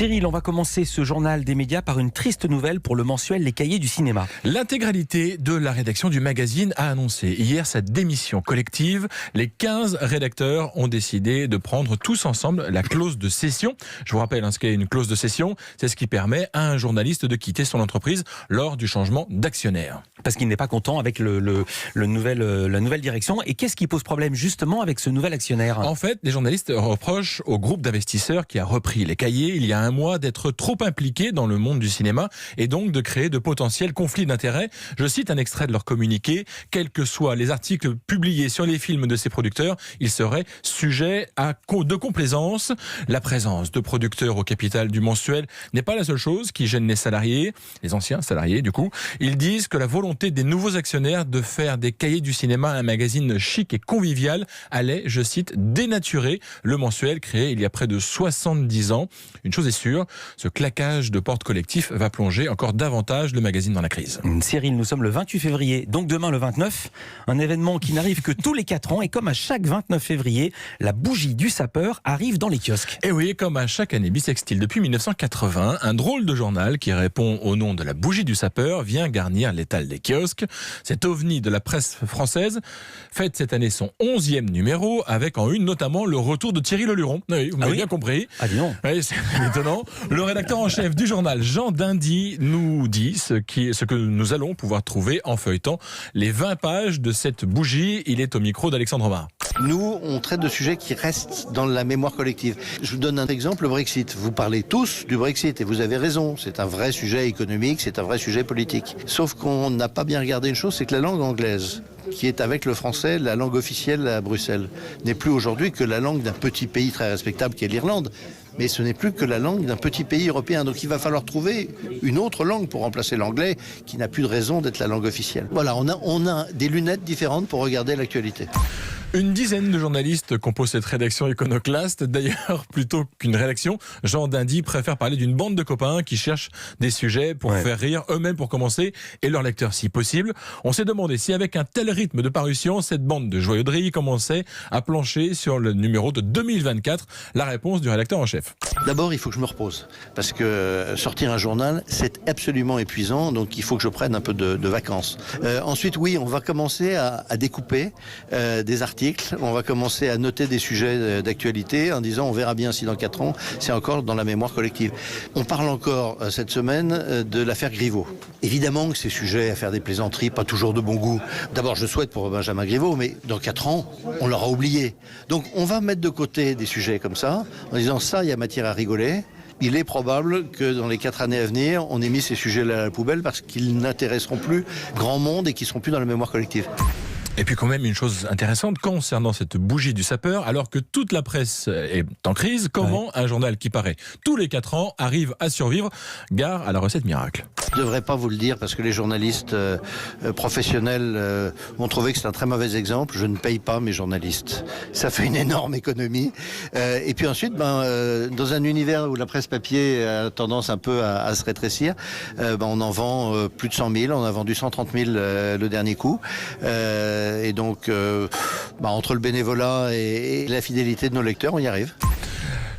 Cyril, on va commencer ce journal des médias par une triste nouvelle pour le mensuel Les Cahiers du cinéma. L'intégralité de la rédaction du magazine a annoncé hier sa démission collective. Les 15 rédacteurs ont décidé de prendre tous ensemble la clause de cession. Je vous rappelle ce qu'est une clause de cession. C'est ce qui permet à un journaliste de quitter son entreprise lors du changement d'actionnaire. Parce qu'il n'est pas content avec la nouvelle direction. Et qu'est-ce qui pose problème justement avec ce nouvel actionnaire ? En fait, les journalistes reprochent au groupe d'investisseurs qui a repris les cahiers il y a un mois d'être trop impliqué dans le monde du cinéma et donc de créer de potentiels conflits d'intérêts. Je cite un extrait de leur communiqué. Quels que soient les articles publiés sur les films de ces producteurs, ils seraient sujets de complaisance. La présence de producteurs au capital du mensuel n'est pas la seule chose qui gêne les salariés, les anciens salariés du coup. Ils disent que la volonté des nouveaux actionnaires de faire des cahiers du cinéma un magazine chic et convivial allait, je cite, dénaturer le mensuel créé il y a près de 70 ans. Une chose est sûre, ce claquage de portes collectif va plonger encore davantage le magazine dans la crise. Cyril, nous sommes le 28 février, donc demain le 29, un événement qui n'arrive que tous les 4 ans et comme à chaque 29 février, la bougie du sapeur arrive dans les kiosques. Et oui, comme à chaque année bissextile depuis 1980, un drôle de journal qui répond au nom de la bougie du sapeur vient garnir l'étal des kiosques. Cet ovni de la presse française fête cette année son 11e numéro avec en une notamment le retour de Thierry Leluron. Oui, vous m'avez bien compris. Ah dis donc. Oui, c'est étonnant. Le rédacteur en chef du journal, Jean Dindy, nous dit ce que nous allons pouvoir trouver en feuilletant les 20 pages de cette bougie. Il est au micro d'Alexandre Omar. Nous, on traite de sujets qui restent dans la mémoire collective. Je vous donne un exemple, le Brexit. Vous parlez tous du Brexit et vous avez raison. C'est un vrai sujet économique, c'est un vrai sujet politique. Sauf qu'on n'a pas bien regardé une chose, c'est que la langue anglaise, qui est avec le français la langue officielle à Bruxelles, n'est plus aujourd'hui que la langue d'un petit pays très respectable qui est l'Irlande. Mais ce n'est plus que la langue d'un petit pays européen. Donc il va falloir trouver une autre langue pour remplacer l'anglais, qui n'a plus de raison d'être la langue officielle. Voilà, on a des lunettes différentes pour regarder l'actualité. Une dizaine de journalistes composent cette rédaction iconoclaste. D'ailleurs, plutôt qu'une rédaction, Jean Dindy préfère parler d'une bande de copains qui cherchent des sujets pour faire rire eux-mêmes pour commencer et leurs lecteurs si possible. On s'est demandé si avec un tel rythme de parution, cette bande de joyeuderie commençait à plancher sur le numéro de 2024. La réponse du rédacteur en chef. D'abord, il faut que je me repose. Parce que sortir un journal, c'est absolument épuisant. Donc il faut que je prenne un peu de vacances. Ensuite, oui, on va commencer à découper des articles. On va commencer à noter des sujets d'actualité en disant on verra bien si dans 4 ans c'est encore dans la mémoire collective. On parle encore cette semaine de l'affaire Griveaux. Évidemment que ces sujets à faire des plaisanteries, pas toujours de bon goût. D'abord je souhaite pour Benjamin Griveaux, mais dans 4 ans on l'aura oublié. Donc on va mettre de côté des sujets comme ça en disant ça il y a matière à rigoler. Il est probable que dans les 4 années à venir, on ait mis ces sujets-là à la poubelle parce qu'ils n'intéresseront plus grand monde et qu'ils ne seront plus dans la mémoire collective. Et puis quand même une chose intéressante concernant cette bougie du sapeur, alors que toute la presse est en crise, comment un journal qui paraît tous les 4 ans arrive à survivre? Gare à la recette miracle. Je ne devrais pas vous le dire parce que les journalistes professionnels ont trouvé que c'est un très mauvais exemple. Je ne paye pas mes journalistes. Ça fait une énorme économie. Et puis ensuite, dans un univers où la presse papier a tendance un peu à se rétrécir, on en vend plus de 100 000. On a vendu 130 000 le dernier coup. Et donc, entre le bénévolat et la fidélité de nos lecteurs, on y arrive.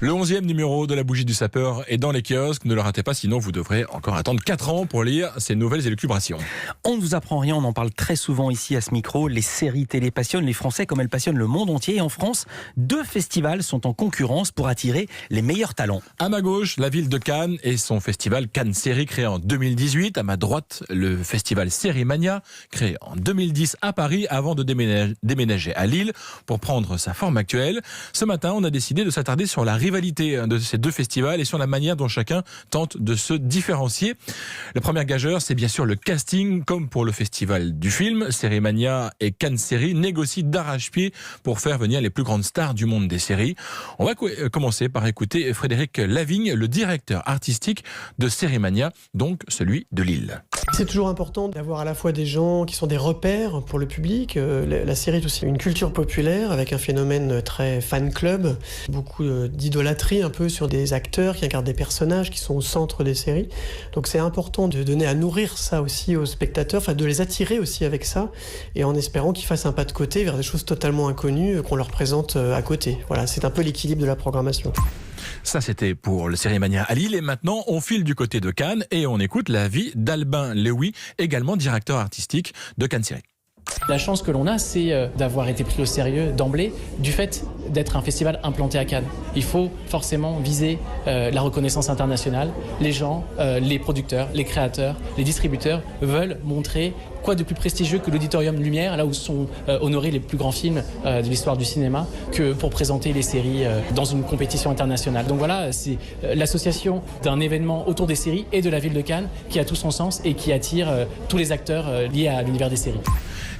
Le 11e numéro de la bougie du sapeur est dans les kiosques. Ne le ratez pas, sinon vous devrez encore attendre 4 ans pour lire ces nouvelles élucubrations. On ne vous apprend rien, on en parle très souvent ici à ce micro. Les séries télé passionnent les Français comme elles passionnent le monde entier. Et en France, 2 festivals sont en concurrence pour attirer les meilleurs talents. À ma gauche, la ville de Cannes et son festival Cannes Série créé en 2018. À ma droite, le festival Série Mania créé en 2010 à Paris avant de déménager à Lille pour prendre sa forme actuelle. Ce matin, on a décidé de s'attarder sur la rivalité de ces 2 festivals et sur la manière dont chacun tente de se différencier. La première gageure, c'est bien sûr le casting. Comme pour le festival du film, Série Mania et Cannes Série négocient d'arrache-pied pour faire venir les plus grandes stars du monde des séries. On va commencer par écouter Frédéric Lavigne, le directeur artistique de Série Mania, donc celui de Lille. C'est toujours important d'avoir à la fois des gens qui sont des repères pour le public. La série est aussi une culture populaire avec un phénomène très fan club, beaucoup d'idolâtrie idolâtrie un peu sur des acteurs qui incarnent des personnages qui sont au centre des séries. Donc c'est important de donner à nourrir ça aussi aux spectateurs, de les attirer aussi avec ça, et en espérant qu'ils fassent un pas de côté vers des choses totalement inconnues qu'on leur présente à côté. Voilà, c'est un peu l'équilibre de la programmation. Ça, c'était pour le Série Mania à Lille. Et maintenant, on file du côté de Cannes et on écoute la vie d'Albin Lewy, également directeur artistique de Cannes Série. La chance que l'on a, c'est d'avoir été pris au sérieux d'emblée du fait d'être un festival implanté à Cannes. Il faut forcément viser la reconnaissance internationale. Les gens, les producteurs, les créateurs, les distributeurs veulent montrer quoi de plus prestigieux que l'Auditorium Lumière, là où sont honorés les plus grands films de l'histoire du cinéma, que pour présenter les séries dans une compétition internationale. Donc voilà, c'est l'association d'un événement autour des séries et de la ville de Cannes qui a tout son sens et qui attire tous les acteurs liés à l'univers des séries.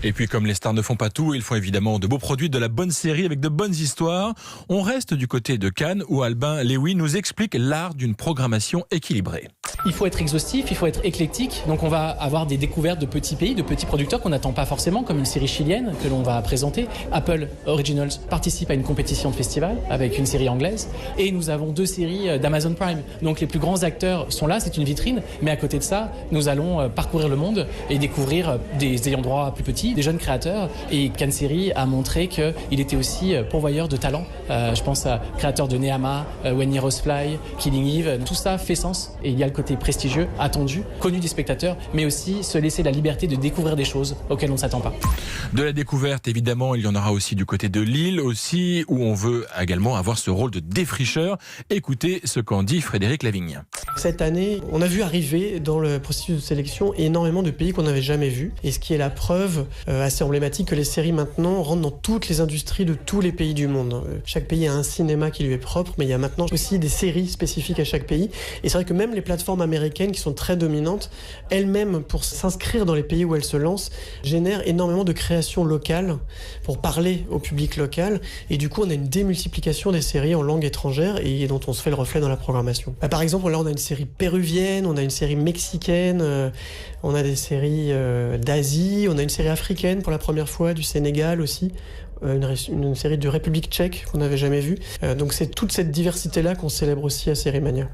Et puis comme les stars ne font pas tout, il faut évidemment de beaux produits, de la bonne série avec de bonnes histoires. On reste du côté de Cannes où Albin Lewy nous explique l'art d'une programmation équilibrée. Il faut être exhaustif, il faut être éclectique. Donc on va avoir des découvertes de petits pays, de petits producteurs qu'on n'attend pas forcément, comme une série chilienne que l'on va présenter. Apple Originals participe à une compétition de festival avec une série anglaise. Et nous avons 2 séries d'Amazon Prime. Donc les plus grands acteurs sont là, c'est une vitrine. Mais à côté de ça, nous allons parcourir le monde et découvrir des ayants droit plus petits, des jeunes créateurs. Et Cannes Série a montré qu'il était aussi pourvoyeur de talents. Je pense à créateurs de Nehama, When Heroes Fly, Killing Eve. Tout ça fait sens et il y a le côté prestigieux, attendu, connu des spectateurs, mais aussi se laisser la liberté de découvrir des choses auxquelles on ne s'attend pas. De la découverte, évidemment, il y en aura aussi du côté de Lille, aussi, où on veut également avoir ce rôle de défricheur. Écoutez ce qu'en dit Frédéric Lavigne. Cette année, on a vu arriver dans le processus de sélection énormément de pays qu'on n'avait jamais vus, et ce qui est la preuve assez emblématique que les séries maintenant rentrent dans toutes les industries de tous les pays du monde. Chaque pays a un cinéma qui lui est propre, mais il y a maintenant aussi des séries spécifiques à chaque pays, et c'est vrai que même les plateformes américaines qui sont très dominantes, elles-mêmes, pour s'inscrire dans les pays où elles se lancent, génèrent énormément de créations locales pour parler au public local, et du coup on a une démultiplication des séries en langue étrangère et dont on se fait le reflet dans la programmation. Par exemple, là on a une série péruvienne, on a une série mexicaine, on a des séries d'Asie, on a une série africaine pour la première fois, du Sénégal aussi, une série de République tchèque qu'on n'avait jamais vue. Donc c'est toute cette diversité-là qu'on célèbre aussi à Série Mania.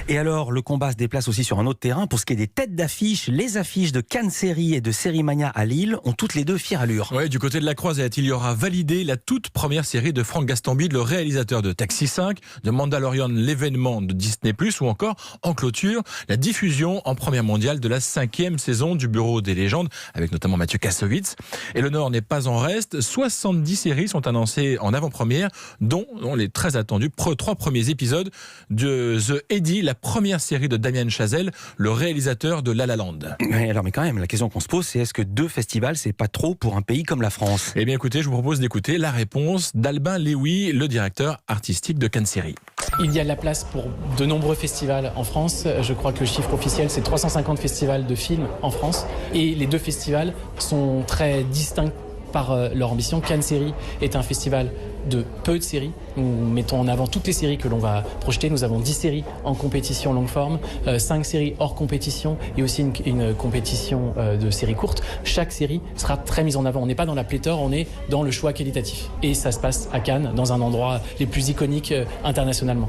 Et alors, le combat se déplace aussi sur un autre terrain. Pour ce qui est des têtes d'affiche, les affiches de Cannes Série et de Série Mania à Lille ont toutes les deux fière allure. Ouais, du côté de la Croisette, il y aura validé la toute première série de Franck Gastambide, le réalisateur de Taxi 5, de Mandalorian, l'événement de Disney+, ou encore, en clôture, la diffusion en première mondiale de la 5e saison du Bureau des légendes, avec notamment Mathieu Kassovitz. Et le Nord n'est pas en reste. 70 séries sont annoncées en avant-première, dont les très attendus 3 premiers épisodes de The Eddie, la première série de Damien Chazelle, le réalisateur de La La Land. Mais quand même, la question qu'on se pose, c'est est-ce que 2 festivals, c'est pas trop pour un pays comme la France ? Eh bien écoutez, je vous propose d'écouter la réponse d'Albin Lewy, le directeur artistique de Cannes Série. Il y a de la place pour de nombreux festivals en France. Je crois que le chiffre officiel, c'est 350 festivals de films en France. Et les 2 festivals sont très distincts par leur ambition. Cannes Série est un festival de peu de séries. Nous mettons en avant toutes les séries que l'on va projeter. Nous avons 10 séries en compétition longue forme, 5 séries hors compétition et aussi une compétition de séries courtes. Chaque série sera très mise en avant. On n'est pas dans la pléthore, on est dans le choix qualitatif. Et ça se passe à Cannes, dans un endroit les plus iconiques internationalement.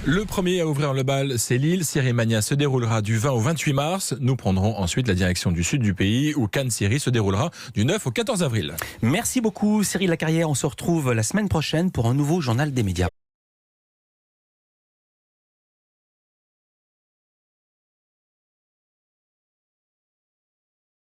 Le premier à ouvrir le bal, c'est Lille. Série Mania se déroulera du 20 au 28 mars. Nous prendrons ensuite la direction du sud du pays où Cannes Série se déroulera du 9 au 14 avril. Merci beaucoup Cyril Lacarrière. On se retrouve la semaine prochaine pour un nouveau journal des médias.